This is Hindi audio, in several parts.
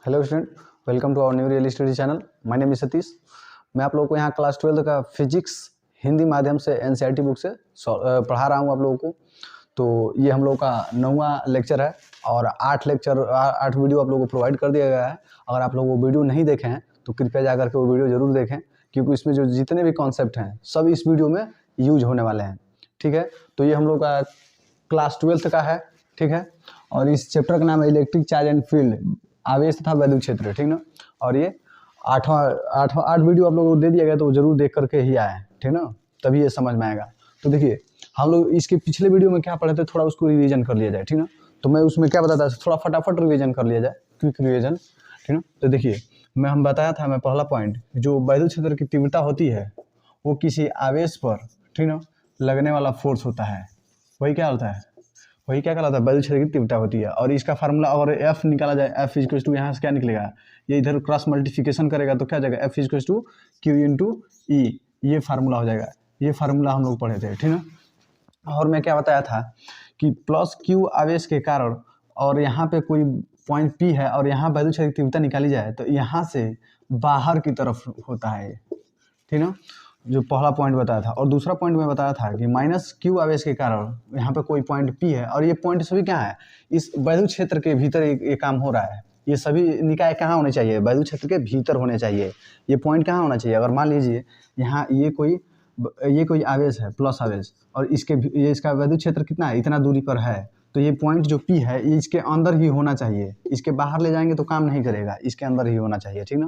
Hello student, welcome to our new real study channel. My name is Satish. मैं आप लोगों को यहाँ क्लास 12 का फिजिक्स हिंदी माध्यम से एनसीईआरटी बुक से पढ़ा रहा हूँ आप लोगों को। तो ये हम लोगों का 9वां लेक्चर है और 8 वीडियो आप लोगों को प्रोवाइड कर दिया गया है। अगर आप लोग वो वीडियो नहीं देखे हैं तो कृपया जा करके वो वीडियो ज़रूर देखें, क्योंकि इसमें जो जितने भी कॉन्सेप्ट हैं सब इस वीडियो में यूज होने वाले हैं। ठीक है, तो ये हम लोग का क्लास 12 का है। ठीक है, और इस चैप्टर का नाम है इलेक्ट्रिक चार्ज एंड फील्ड, आवेश तथा वैद्युत क्षेत्र। ठीक ना, और ये 8 वीडियो आप लोगों को दे दिया गया, तो जरूर देख करके ही आए। ठीक ना, तभी ये समझ में आएगा। तो देखिए, हम लोग इसके पिछले वीडियो में क्या पढ़े थे, थोड़ा उसको रिवीजन कर लिया जाए। ठीक ना, तो मैं उसमें क्या बताता था, थोड़ा फटाफट रिवीजन कर लिया जाए, क्विक रिवीजन। ठीक ना, तो देखिए हम बताया था, मैं पहला पॉइंट, जो वैद्युत क्षेत्र की तीव्रता होती है वो किसी आवेश पर, ठीक ना, लगने वाला फोर्स होता है। वही क्या होता है, वही क्या कहलाता है, वैद्युत क्षेत्र की तीव्रता होती है। और इसका फार्मूला अगर एफ निकाला जाए, एफ इज टू, यहाँ से क्या निकलेगा, ये इधर क्रॉस मल्टीप्लिकेशन करेगा तो क्या जाएगा, F is to Q into E, ये फार्मूला हो जाएगा। ये फार्मूला हम लोग पढ़े थे। ठीक ना, और मैं क्या बताया था कि प्लस क्यू आवेश के कारण, और यहाँ पे कोई पॉइंट पी है और यहाँ वैद्युत क्षेत्र की तीव्रता निकाली जाए तो यहाँ से बाहर की तरफ होता है। ठीक ना, जो पहला पॉइंट बताया था। और दूसरा पॉइंट मैं बताया था कि माइनस क्यू आवेश के कारण यहाँ पे कोई पॉइंट पी है, और ये पॉइंट सभी क्या है, इस वैद्युत क्षेत्र के भीतर ये काम हो रहा है। ये सभी निकाय कहाँ होने चाहिए, वैद्युत क्षेत्र के भीतर होने चाहिए। ये पॉइंट कहाँ होना चाहिए, अगर मान लीजिए यहाँ ये कोई आवेश है, प्लस आवेश, और ये इसका वैद्युत क्षेत्र कितना है, इतना दूरी पर है, तो ये पॉइंट जो पी है ये इसके अंदर ही होना चाहिए। इसके बाहर ले जाएंगे तो काम नहीं करेगा, इसके अंदर ही होना चाहिए। ठीक ना,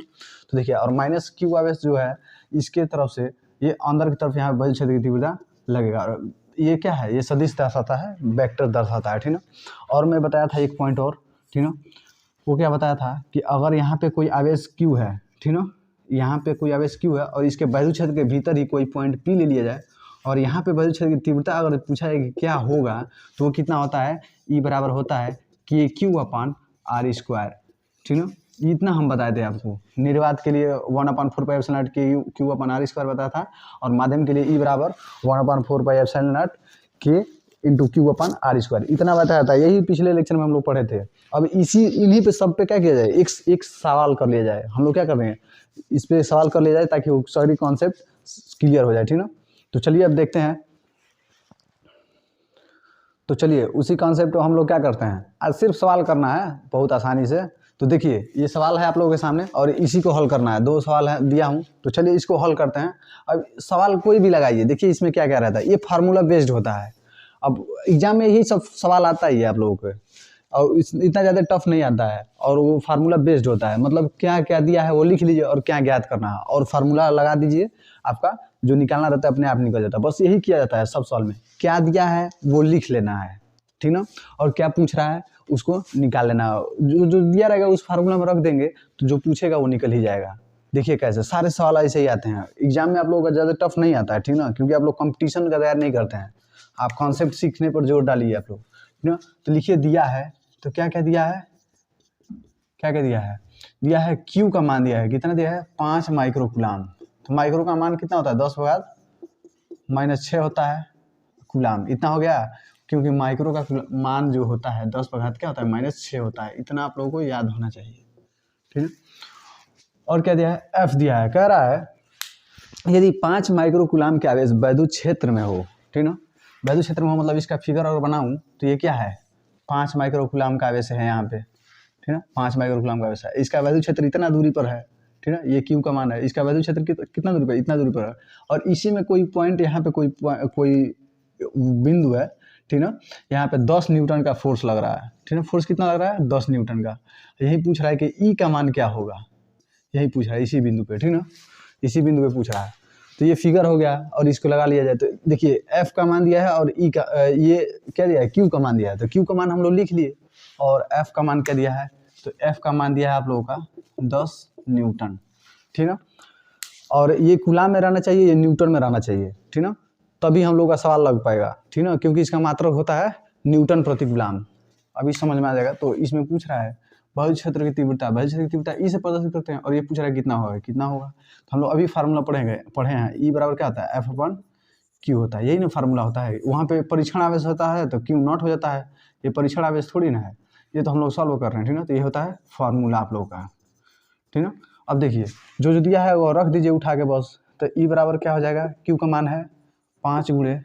तो देखिए, और माइनस क्यू आवेश जो है इसके तरफ से, ये अंदर की तरफ यहाँ वैद्युत क्षेत्र की तीव्रता लगेगा। और ये क्या है, ये सदिश दर्शाता है, वेक्टर दर्शाता है। ठीक ना, और मैं बताया था एक पॉइंट और, ठीक ना, वो क्या बताया था कि अगर यहाँ पे कोई आवेश क्यू है, ठीक ना, यहाँ पे कोई आवेश क्यू है और इसके वैद्युत क्षेत्र के भीतर ही कोई पॉइंट पी ले लिया जाए, और यहाँ पे वैद्युत क्षेत्र की तीव्रता अगर पूछा है कि क्या होगा, तो वो कितना होता है, ई बराबर होता है कि क्यू अपान आर स्क्वायर। ठीक ना, इतना हम बताए थे आपको। निर्वात के लिए 1/4πε0 के क्यू अपन आर स्क्वायर बताया था, और माध्यम के लिए ई बराबर 1/4πε0 के into q upon r square, इतना बताया था। यही पिछले लेक्चर में हम लोग पढ़े थे। अब इन्हीं पे सब पे क्या किया जाए, एक सवाल कर लिया जाए। हम लोग क्या कर रहे हैं, इस पे सवाल कर लिया जाए ताकि वो सारी कॉन्सेप्ट क्लियर हो जाए। ठीक ना, तो चलिए अब देखते हैं। तो चलिए उसी कॉन्सेप्ट को हम लोग क्या करते हैं, आज सिर्फ सवाल करना है बहुत आसानी से। तो देखिए, ये सवाल है आप लोगों के सामने और इसी को हल करना है। 2 सवाल है दिया हूँ, तो चलिए इसको हल करते हैं। अब सवाल कोई भी लगाइए, देखिए इसमें क्या क्या रहता है, ये फार्मूला बेस्ड होता है। अब एग्जाम में यही सब सवाल आता ही है आप लोगों को, और इतना ज़्यादा टफ नहीं आता है, और वो फार्मूला बेस्ड होता है। मतलब क्या क्या दिया है वो लिख लीजिए और क्या ज्ञात करना है, और फार्मूला लगा दीजिए, आपका जो निकालना रहता है अपने आप निकल जाता है। बस यही किया जाता है सब सवाल में, क्या दिया है वो लिख लेना है। ठीक ना, और क्या पूछ रहा है उसको निकाल लेना। जो दिया रहेगा उस फार्मूला में रख देंगे तो जो पूछेगा वो निकल ही जाएगा। देखिए कैसे सारे सवाल ऐसे ही आते हैं एग्जाम में। आप लोगों का ज़्यादा टफ नहीं आता है, ठीक ना, क्योंकि आप लोग कंपटीशन का तैयार नहीं करते हैं, आप कॉन्सेप्ट सीखने पर जोर डालिए आप लोग। ठीक ना, तो लिखिए दिया है, तो क्या क्या दिया है, क्या क्या दिया है, दिया है क्यू का मान दिया है, कितना दिया है, 5 माइक्रोकुलाम। तो माइक्रो का मान कितना होता है, 10⁻⁻6 होता है कुलाम, इतना हो गया। क्योंकि माइक्रो का मान जो होता है 10⁻, क्या होता है, -6 होता है। इतना आप लोगों को याद होना चाहिए। ठीक है, और क्या दिया है, एफ दिया है, कह रहा है यदि 5 माइक्रोकुलाम के आवेश वैद्युत क्षेत्र में हो, ठीक ना, वैद्युत क्षेत्र में हो मतलब इसका फिगर अगर बनाऊं तो ये क्या है, 5 माइक्रोकुलाम का आवेश है यहाँ पे। ठीक है, 5 माइक्रोकुलाम का आवेश है, इसका वैद्युत क्षेत्र इतना दूरी पर है। ठीक है, ये क्यू का मान है, इसका वैद्युत क्षेत्र कितना दूरी पर, इतना दूरी पर है, और इसी में कोई पॉइंट, यहाँ पे कोई बिंदु है। ठीक ना, यहाँ पे 10 न्यूटन का फोर्स लग रहा है। ठीक है, फोर्स कितना लग रहा है, 10 न्यूटन का। यही पूछ रहा है कि ई का मान क्या होगा, यही पूछ रहा है इसी बिंदु पे। ठीक ना, इसी बिंदु पे पूछ रहा है। तो ये फिगर हो गया, और इसको लगा लिया जाए तो देखिए एफ का मान दिया है और ई का ये क्या दिया है, क्यू का मान दिया है। तो क्यू का मान हम लोग लिख लिए, और एफ का मान क्या दिया है, तो एफ का मान दिया है आप लोगों का 10 न्यूटन। ठीक ना, और ये कूलाम में रहना चाहिए, ये न्यूटन में रहना चाहिए। ठीक ना, तभी हम लोग का सवाल लग पाएगा। ठीक ना, क्योंकि इसका मात्रक होता है न्यूटन प्रति कूलाम। अभी समझ में आ जाएगा। तो इसमें पूछ रहा है वैद्युत क्षेत्र की तीव्रता, वैद्युत क्षेत्र की तीव्रता ई से प्रदर्शित करते हैं, और ये पूछ रहा है कितना होगा, कितना होगा। तो हम लोग अभी फार्मूला पढ़े हैं, ई बराबर क्या होता है, एफ अपन क्यू होता है, यही ना फार्मूला होता है। वहाँ पे परीक्षण आवेश होता है तो क्यू नॉट हो जाता है, ये परीक्षण आवेश थोड़ी ना है, ये तो हम लोग सॉल्व कर रहे हैं, ठीक ना। तो ये होता है फार्मूला आप लोगों का, ठीक ना। अब देखिए जो दिया है वो रख दीजिए उठा के बस। तो ई बराबर क्या हो जाएगा, क्यू का मान है 5 गुणे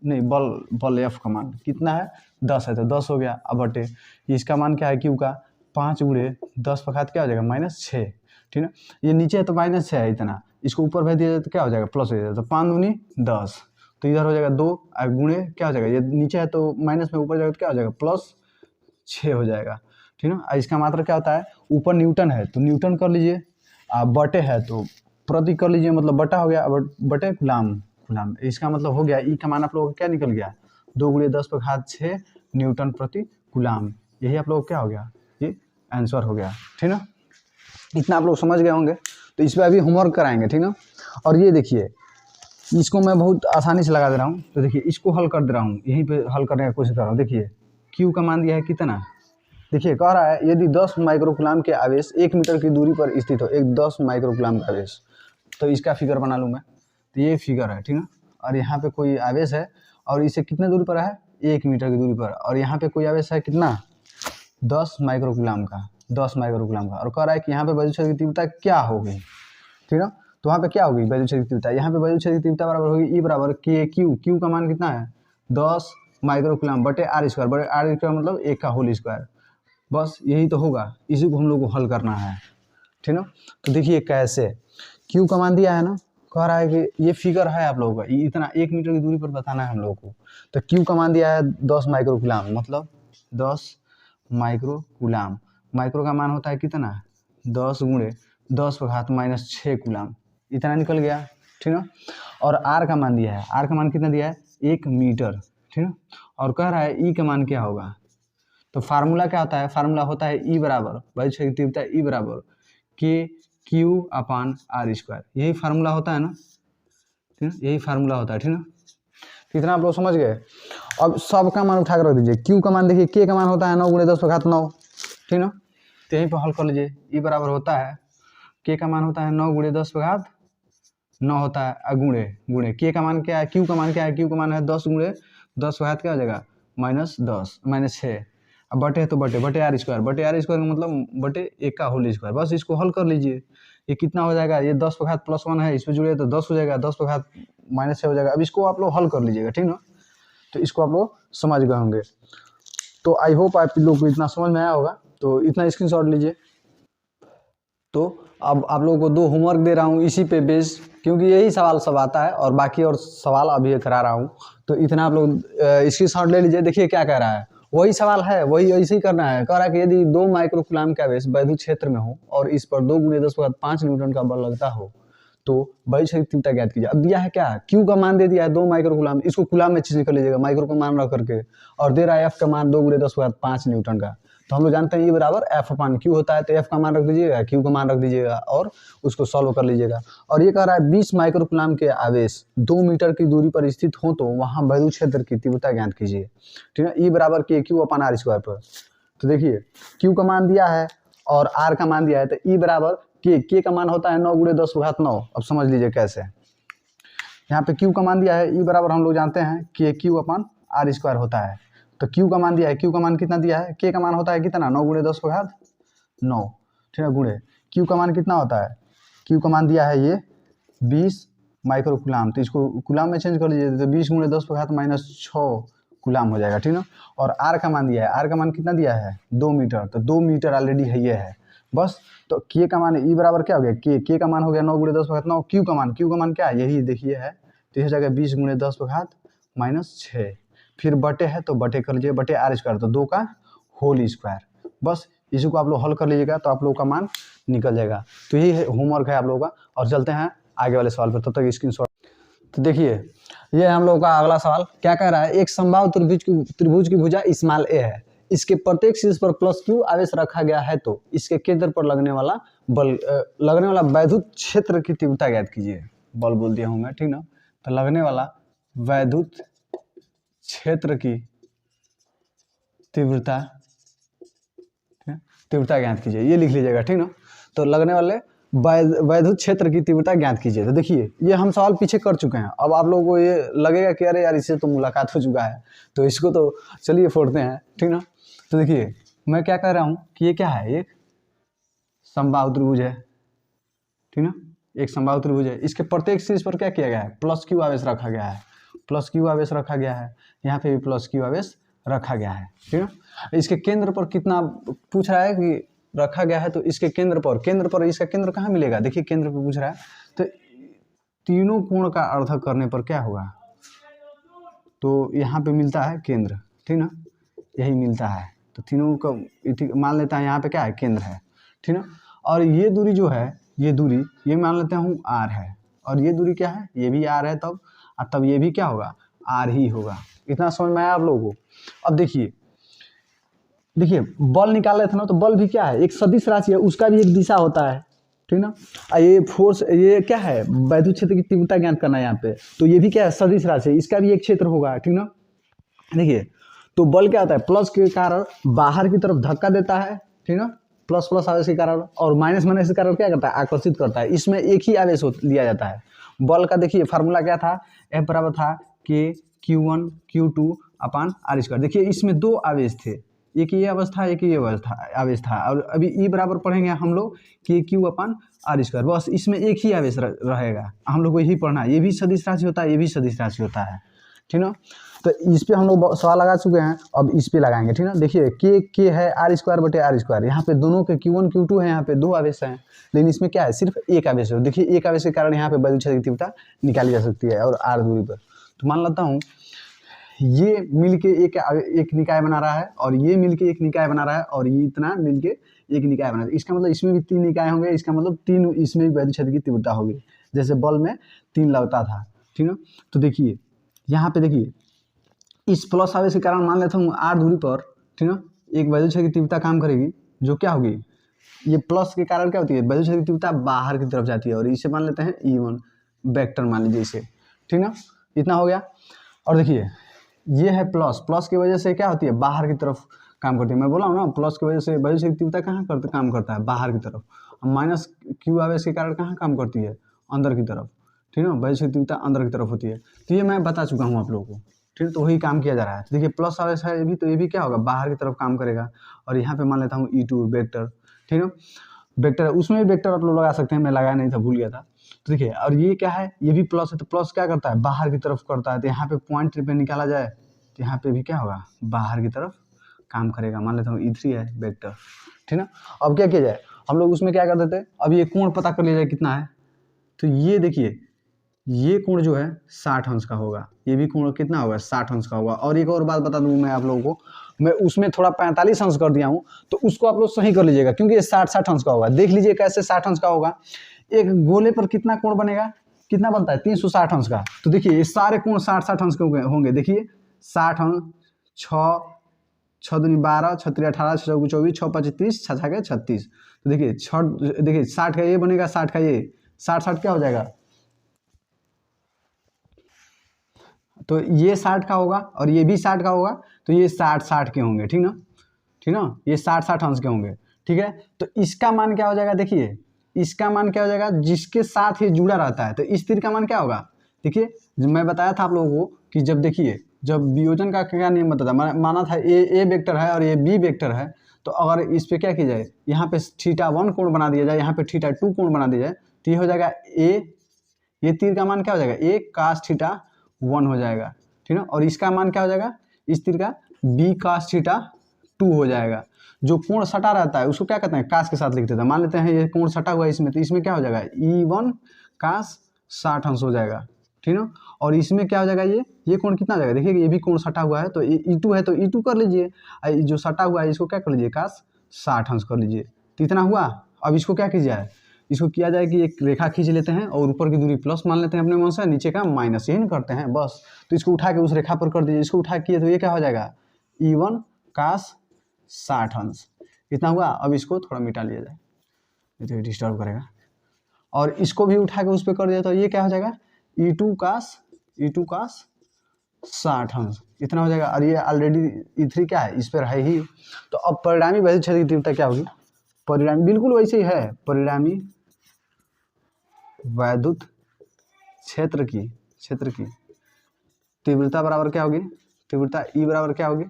नहीं बल एफ का मान कितना है 10 है, तो 10 हो गया। अब बटे इसका मान क्या है क्यू का 5 गुणे 10 पर घात क्या हो जाएगा -6, ठीक ना। ये नीचे है तो -6 है इतना, इसको ऊपर भेज दिया जाए तो क्या हो जाएगा प्लस हो जाएगा। तो 5 दूनी 10, तो इधर हो जाएगा 2 और गुणे क्या हो जाएगा, ये नीचे है तो माइनस में ऊपर जाएगा तो क्या हो जाएगा +6 हो जाएगा, ठीक ना। इसका मात्रा क्या होता है, ऊपर न्यूटन है तो न्यूटन कर लीजिए, बटे है तो प्रति कर लीजिए, मतलब बटा हो गया, बटे गुलाम। इसका मतलब हो गया ई का मान आप लोगों का क्या निकल गया 2 गुणे 10 पर घात 6 न्यूटन प्रति गुलाम। यही आप लोग क्या हो गया, ये आंसर हो गया, ठीक ना। इतना आप लोग समझ गए होंगे। तो इस पर अभी होमवर्क कराएंगे, ठीक ना। और ये देखिए इसको मैं बहुत आसानी से लगा दे रहा हूँ। तो देखिए इसको हल कर दे रहा हूँ, यहीं पे हल करने की कोशिश कर रहा हूँ। देखिए क्यू का मान दिया है कितना, देखिए कह रहा है यदि 10 माइक्रोकुलाम के आवेश 1 मीटर की दूरी पर स्थित हो, एक 10 माइक्रोकुलाम का आवेश, तो इसका फिगर बना लूँ मैं। तो ये फिगर है, ठीक ना। और यहाँ पे कोई आवेश है और इसे कितने दूरी पर है 1 मीटर की दूरी पर, और यहाँ पे कोई आवेश है कितना 10 माइक्रोकुलाम का, और कह रहा है कि यहाँ पे वैद्युत क्षेत्र की तीव्रता क्या होगी, ठीक है। तो वहाँ पे क्या होगी वैद्युत क्षेत्र की तीव्रता, यहाँ पे वैद्युत क्षेत्र की तीव्रता बराबर होगी ई बराबर के क्यू का मान कितना है 10 माइक्रोकुलाम बटे आर स्क्वायर, बटे आर स्क्वायर मतलब 1 का होल स्क्वायर। बस यही तो होगा, इसी को हम लोग को हल करना है, ठीक ना। तो देखिए कैसे, क्यू का मान दिया है ना, कह रहा है कि ये फिगर है आप लोगों का, इतना 1 मीटर की दूरी पर बताना है हम लोगों को। तो क्यू का मान दिया है 10 माइक्रोकुलाम, मतलब 10 माइक्रोकुलाम, माइक्रो का मान होता है कितना 10 गुणे 10 पर घात -6 कुलाम, इतना निकल गया, ठीक ना। और आर का मान दिया है, आर का मान कितना दिया है 1 मीटर, ठीक ना। और कह रहा है ई का मान क्या होगा, तो फार्मूला क्या होता है, फार्मूला होता है ई बराबर वैद्युत क्षेत्र की तीव्रता ई बराबर के क्यू अपान आर स्क्वायर, यही फार्मूला होता है ना, ठीक है, यही फार्मूला होता है, ठीक ना। कितना आप लोग समझ गए। अब सब का मान उठा कर रख दीजिए, क्यू का मान देखिए के का मान होता है 9 गुणे 10 पर घात 9, ठीक ना। तो यहीं पर हल कर लीजिए, ई बराबर होता है के का मान होता है 9 गुणे 10 पर घात 9 होता है, गुणे के का मान क्या है, क्यू का मान क्या है, क्यू का मान है 10 गुणे 10 पर घात क्या हो जाएगा -6, अब बटे है तो बटे आर स्क्वायर, का मतलब बटे 1 का होल स्क्वायर। बस इसको हल कर लीजिए, ये कितना हो जाएगा, ये 10 पर घात +1 है, इसमें जुड़े तो 10 हो जाएगा, 10 पर घात -6 हो जाएगा। अब इसको आप लोग हल कर लीजिएगा, ठीक ना। तो इसको आप लोग समझ गए होंगे। तो आई होप आप लोग को इतना समझ में आया होगा, तो इतना स्क्रीनशॉट लीजिए। तो अब आप लोगों को 2 होमवर्क दे रहा हूँ इसी पे बेस, क्योंकि यही सवाल सब आता है और बाकी और सवाल अभी करा रहा हूँ। तो इतना आप लोग स्क्रीनशॉट ले लीजिए। देखिए क्या कह रहा है, वही सवाल है, वही ऐसे ही करना है। कह रहा है कि यदि 2 माइक्रोकुलाम का आवेश वैद्युत क्षेत्र में हो और इस पर 2 गुणे 10 पर 5 न्यूटन का बल लगता हो, तो वैद्युत क्षेत्र की तीव्रता ज्ञात कीजिए। अब दिया है क्या, क्यू का मान दे दिया है 2 माइक्रोकुलाम, इसको कुलाम में चीज कर लीजिएगा माइक्रो का मान रख करके, और दे रहा है एफ का मान 2 गुणे 10 पर 5 न्यूटन का। तो हम लोग जानते हैं ये बराबर एफ अपान क्यू होता है, तो एफ का मान रख दीजिएगा, क्यू का मान रख दीजिएगा और उसको सॉल्व कर लीजिएगा। और ये कह रहा है 20 माइक्रोकुलाम के आवेश 2 मीटर की दूरी पर स्थित हो तो वहां वैद्युत क्षेत्र की तीव्रता ज्ञात कीजिए, ठीक है। ई बराबर के क्यू अपान आर स्क्वायर पर। तो देखिए क्यू का मान दिया है और आर का मान दिया है, तो ई बराबर के का मान होता है 9 गुणे 10 पर घात 9। अब समझ लीजिए कैसे, यहाँ पे क्यू का मान दिया है, ई बराबर हम लोग जानते हैं के क्यू अपान आर स्क्वायर होता है। तो क्यू का मान दिया है, क्यू का मान कितना दिया है, के का मान होता है कितना 9 गुणे 10 पर घात 9, ठीक है, गुणे क्यू का मान कितना होता है, क्यू का मान दिया है ये 20 माइक्रोकुलाम, तो इसको कुलाम में चेंज कर लीजिए, तो 20 गुणे 10 पर घात -6 कुलाम हो जाएगा, ठीक ना। और आर का मान दिया है, आर का मान कितना दिया है 2 मीटर, तो 2 मीटर ऑलरेडी है ये है बस। तो के का मान ई बराबर क्या हो गया, के का मान हो गया 9 गुणे 10 पर घात 9, क्यू का मान क्या है यही देखिए है, तो इस जगह 20 गुणे 10 पर घात -6, फिर बटे है तो बटे कर लीजिए, बटे आर स्क्वायर तो 2 का होल स्क्वायर। बस इसी को आप लोग हल कर लीजिएगा तो आप लोगों का मान निकल जाएगा। तो यही होमवर्क है आप लोगों का, और चलते हैं आगे वाले सवाल पर, तब तक स्क्रीनशॉट। तो देखिए ये हम लोगों का अगला सवाल क्या कह रहा है, एक समबाहु त्रिभुज की भुजा स्मॉल ए है, इसके प्रत्येक शीर्ष पर प्लस क्यू आवेश रखा गया है, तो इसके केंद्र पर लगने वाला वैद्युत क्षेत्र की तीव्रता ज्ञात कीजिए। बल बोल दिया हूँ मैं, ठीक ना। तो लगने वाला वैद्युत क्षेत्र की तीव्रता ज्ञात कीजिए, ये लिख लीजिएगा, ठीक ना। तो लगने वाले वैद्युत क्षेत्र की तीव्रता ज्ञात कीजिए। तो देखिए ये हम सवाल पीछे कर चुके हैं, अब आप लोगों को ये लगेगा कि अरे यार इससे तो मुलाकात हो चुका है, तो इसको तो चलिए फोड़ते हैं, ठीक ना। तो देखिए मैं क्या कह रहा हूँ कि ये क्या है, एक समबाहु त्रिभुज है, ठीक ना, एक समबाहु त्रिभुज है। इसके प्रत्येक शीर्ष पर क्या किया गया है, प्लस क्यू आवेश रखा गया है, प्लस क्यू आवेश रखा गया है, यहाँ पे भी प्लस क्यू आवेश रखा गया है, ठीक है। इसके केंद्र पर कितना पूछ रहा है कि रखा गया है, तो इसके केंद्र पर इसका केंद्र कहाँ मिलेगा, देखिए केंद्र पर पूछ रहा है, तो तीनों कोण का अर्थक करने पर क्या होगा, तो यहाँ पे मिलता है केंद्र, ठीक ना, यही मिलता है, तो तीनों का मान लेता है यहाँ पे क्या है, केंद्र है, ठीक ना। और ये दूरी जो है, ये दूरी ये मान लेते हूँ आर है, और ये दूरी क्या है, ये भी आर है, तब ये भी क्या होगा, आर ही होगा। इतना समझ में आया आप लोगों को। अब देखिए बल निकाल रहे थे ना, तो बल भी क्या है, एक सदिश राशि है, उसका भी एक दिशा होता है, ठीक ना। ये फोर्स, ये क्या है, वैद्युत क्षेत्र की तीव्रता ज्ञात करना है यहाँ पे, तो ये भी क्या है, सदिश राशि, इसका भी एक क्षेत्र होगा, ठीक ना। देखिए तो बल क्या होता है, प्लस के कारण बाहर की तरफ धक्का देता है, ठीक ना, प्लस प्लस आवेश के कारण, और माइनस माइनस के कारण क्या करता है, आकर्षित करता है। इसमें एक ही आवेश लिया जाता है बल का। देखिए फार्मूला क्या था, F बराबर था के Q1 Q2 upon R square. देखिए इसमें दो आवेश थे, एक ये अवस्था, एक ये आवेश था, और अभी ई बराबर पढ़ेंगे हम लोग कि Q अपान आर स्क्वायर, बस इसमें एक ही आवेश रहेगा, हम लोग को यही पढ़ना है। ये भी सदिश राशि होता है, ये भी सदिश राशि होता है, ठीक ना। तो इस पे हम लोग सवाल लगा चुके हैं, अब इस पे लगाएंगे, ठीक ना। देखिए के है आर स्क्वायर बटे आर स्क्वायर, यहाँ पे दोनों के Q1 Q2 है, यहाँ पे दो आवेश हैं, लेकिन इसमें क्या है, सिर्फ एक आवेश है। देखिए एक आवेश के कारण यहाँ पे वैद्युत क्षेत्र की तीव्रता निकाली जा सकती है, और आर दूरी पर। तो मान लेता हूँ ये मिलके एक निकाय बना रहा है, और ये मिलके एक निकाय बना रहा है, और ये इतना मिलके एक निकाय बना रहा है। इसका मतलब इसमें भी तीन निकाय होंगे, इसका मतलब तीन इसमें भी वैद्युत क्षेत्र की तीव्रता होगी, जैसे बल में तीन लगता था, ठीक ना। तो देखिए यहाँ पे देखिए इस प्लस आवेश के कारण मान लेता हूँ आर दूरी पर, ठीक ना, एक वैद्युत क्षेत्र की तीव्रता काम करेगी, जो क्या होगी, ये प्लस के कारण क्या होती है, वैद्युत क्षेत्र की तीव्रता बाहर की तरफ जाती है, और इसे मान लेते हैं E1 वेक्टर मान लीजिए इसे, ठीक ना। इतना हो गया। और देखिए ये है प्लस की वजह से क्या होती है, बाहर की तरफ काम करती है। मैं बोला हूँ ना, प्लस की वजह से वैद्युत क्षेत्र की तीव्रता कहाँ काम करता है, बाहर की तरफ। माइनस क्यू आवेश के कारण कहाँ काम करती है, अंदर की तरफ, ठीक है, वैद्युत क्षेत्र की तीव्रता अंदर की तरफ होती है। तो ये मैं बता चुका हूँ आप लोगों को, ठीक है। तो वही काम किया जा रहा है। देखिए प्लस आवेश है ये भी, तो ये भी क्या होगा, बाहर की तरफ काम करेगा। और यहाँ पे मान लेता हूँ E2 वेक्टर, ठीक है, वेक्टर, उसमें भी वेक्टर आप लोग लगा सकते हैं, मैं लगाया नहीं था, भूल गया था। तो देखिए और ये क्या है, ये भी प्लस है, तो प्लस क्या करता है, बाहर की तरफ करता है। तो यहाँ पे पॉइंट पे निकाला जाए तो यहाँ पे भी क्या होगा, बाहर की तरफ काम करेगा। मान लेता हूँ E3 है वेक्टर, ठीक ना। अब क्या किया जाए, हम लोग उसमें क्या कर देते हैं, अब ये कोण पता कर लिया जाए कितना है। तो ये देखिए ये कोण जो है 60 अंश का होगा, ये भी कोण कितना होगा, 60 अंश का होगा। और एक और बात बता दूं मैं आप लोगों को, मैं उसमें थोड़ा 45 अंश कर दिया हूँ, तो उसको आप लोग सही कर लीजिएगा, क्योंकि ये 60 अंश का होगा। देख लीजिए कैसे 60 अंश का होगा। एक गोले पर कितना कोण बनेगा, कितना बनता है, 360 अंश का। तो देखिए ये सारे कोण 60 अंश के होंगे। देखिए 60 अंश, 6 दूनी 12, 6 3 18, 6 चौके 24, 6 5 30, 6 6 36। तो देखिए 60 का ये बनेगा, 60 का ये, 60 क्या हो जाएगा, तो ये 60 का होगा, और ये भी 60 का होगा, तो ये 60 के होंगे, ठीक ना, ये 60 अंश के होंगे, ठीक है। तो इसका मान क्या हो जाएगा, देखिए इसका मान क्या हो जाएगा, जिसके साथ ये जुड़ा रहता है। तो इस तीर का मान क्या होगा, देखिए मैं बताया था आप लोगों को कि जब देखिए जब वियोजन का क्या नियम बताता है, माना था ए वेक्टर है और ये बी वेक्टर है, तो अगर इस पे क्या किया जाए, यहाँ पे θ1 कोण बना दिया जाए, यहाँ पे θ2 कोण बना दिया जाए, तो ये हो जाएगा ये तीर का मान क्या हो जाएगा, a cos θ1 हो जाएगा, ठीक है। और इसका मान क्या हो जाएगा, इस तीर का b cos θ2 हो जाएगा। जो कोण सटा रहता है उसको क्या कहते हैं, कास के साथ लिख देते हैं। मान लेते हैं ये कोण सटा हुआ है इसमें, तो इसमें क्या हो जाएगा, E1 cos 60 अंश हो जाएगा, ठीक है। और इसमें क्या हो जाएगा, ये कोण कितना हो जाएगा, देखिए ये भी कोण सटा हुआ है, तो E2 है तो E2 कर लीजिए, जो सटा हुआ है इसको क्या कर लीजिए, cos 60 अंश कर लीजिए। तो इतना हुआ। अब इसको क्या कीजिए, इसको किया जाए कि एक रेखा खींच लेते हैं, और ऊपर की दूरी प्लस मान लेते हैं अपने मन से, नीचे का माइनस, यही ना करते हैं बस। तो इसको उठा के उस रेखा पर कर दीजिए, इसको उठा किए तो ये क्या हो जाएगा, E1 cos 60 अंश, इतना हुआ। अब इसको थोड़ा मिटा लिया जाए, नहीं तो डिस्टर्ब करेगा। और इसको भी उठा के उस पर कर दिया तो ये क्या हो जाएगा, E2 cos 60 अंश, इतना हो जाएगा। और ये ऑलरेडी E3 क्या है, इस पर है ही। तो अब परिणामी वैद्युत क्षेत्र की तीव्रता क्या होगी, परिणामी बिल्कुल वैसे ही है, परिणामी वैद्युत क्षेत्र की तीव्रता बराबर क्या होगी, तीव्रता E बराबर क्या होगी,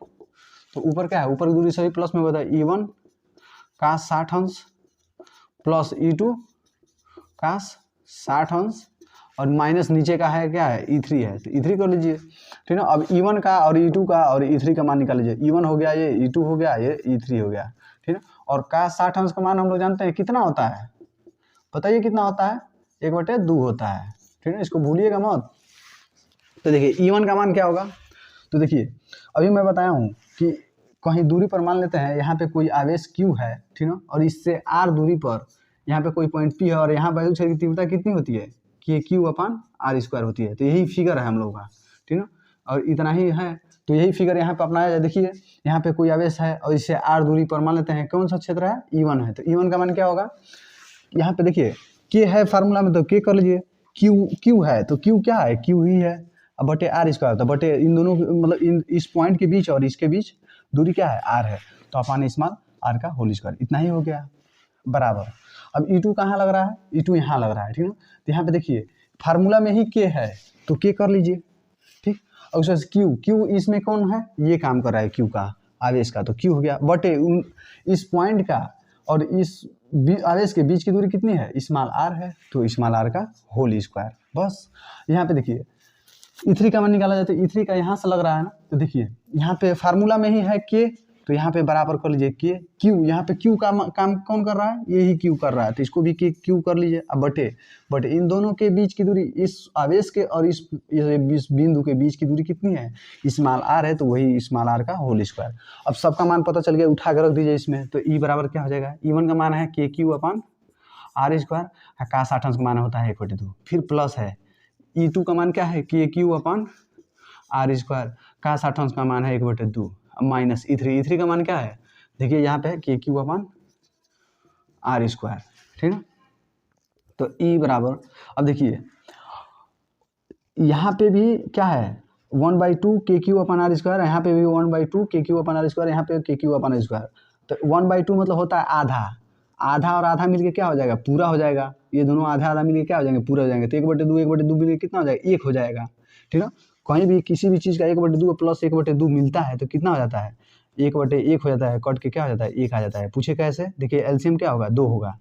तो ऊपर क्या है, ऊपर की दूरी सभी प्लस में होता है, E1 का 60 अंश प्लस E2 का 60 अंश और माइनस नीचे का है क्या है, E3 है, तो E3 कर लीजिए, ठीक है ना। अब E1 का और E2 का और E3 का मान निकाल लीजिए, E1 हो गया, ये E2 हो गया, ये E3 हो गया, ठीक है। और का 60 अंश का मान हम लोग जानते हैं कितना होता है, बताइए कितना होता है, 1/2 होता है, ठीक है, इसको भूलिएगा मत। तो देखिए E1 का मान क्या होगा, तो देखिए अभी मैं बताया हूँ कि कहीं दूरी पर मान लेते हैं यहाँ पे कोई आवेश Q है, ठीक ना, और इससे R दूरी पर यहाँ पे कोई पॉइंट P है और यहाँ वैल्यू की तीव्रता कितनी होती है कि Q/R² होती है। तो यही फिगर है हम लोग का, ठीक ना, और इतना ही है। तो यही फिगर यहाँ पे अपनाया जाए। देखिए यहाँ पे कोई आवेश है और इससे R दूरी पर मान लेते हैं कौन सा क्षेत्र है, E1 है। तो E1 का मान क्या होगा, यहाँ पे देखिए K है फार्मूला में, तो K कर लीजिए, Q है तो Q क्या है, Q ही है, अब बटे R², तो बटे इन दोनों मतलब इस पॉइंट के बीच और इसके बीच दूरी क्या है, R है, तो अपन स्मॉल r का होल स्क्वायर, इतना ही हो गया बराबर। अब E2 कहाँ लग रहा है, E2 यहाँ लग रहा है, ठीक है। तो यहाँ पे देखिए फार्मूला में ही K है तो K कर लीजिए, ठीक। और उसके Q इसमें कौन है, ये काम कर रहा है Q का, आवेश का, तो Q हो गया बटे इस पॉइंट का और इस आवेश के बीच की दूरी कितनी है, स्मॉल r है, तो स्मॉल r का होल स्क्वायर। बस यहाँ पे देखिए E3 का मान निकाला जाता है, E3 का यहाँ से लग रहा है ना, तो देखिए यहाँ पे फार्मूला में ही है K, तो यहाँ पे बराबर कर लीजिए Q, यहाँ पे Q का काम कौन कर रहा है, यही Q कर रहा है, तो इसको भी Q कर लीजिए। अब बटे इन दोनों के बीच की दूरी, इस आवेश के और इस बिंदु के बीच की दूरी कितनी है, स्मॉल r है, तो वही स्मॉल r का होल स्क्वायर। अब सबका मान पता चल गया, उठा कर रख दीजिए इसमें, तो E बराबर क्या हो जाएगा, E1 का मान है KQ/R², का 60 अंश का मान होता है 1/2, फिर प्लस है E2 का मान क्या है, KQ/R², का 60 अंश का मान है 1/2, माइनस E3 का मान क्या है, देखिए यहाँ पे है KQ/R², ठीक है। तो E बराबर, अब देखिए यहाँ पे भी क्या है 1/2 KQ/R², यहाँ पे भी 1/2 KQ/R², यहाँ पे KQ/R², तो 1/2 मतलब होता है आधा, आधा और आधा मिलके क्या हो जाएगा, पूरा हो जाएगा, ये दोनों आधा आधा मिलके क्या हो जाएंगे, पूरा हो जाएंगे, तो 1/2 मिलके कितना हो जाएगा, 1 हो जाएगा, ठीक है। कहीं भी किसी भी चीज़ का 1/2 प्लस 1/2 मिलता है तो कितना हो जाता है, 1/1 हो जाता है, कट के क्या हो जाता है, 1 आ जाता है। पूछे कैसे, देखिए एलसीएम क्या होगा, 2 होगा,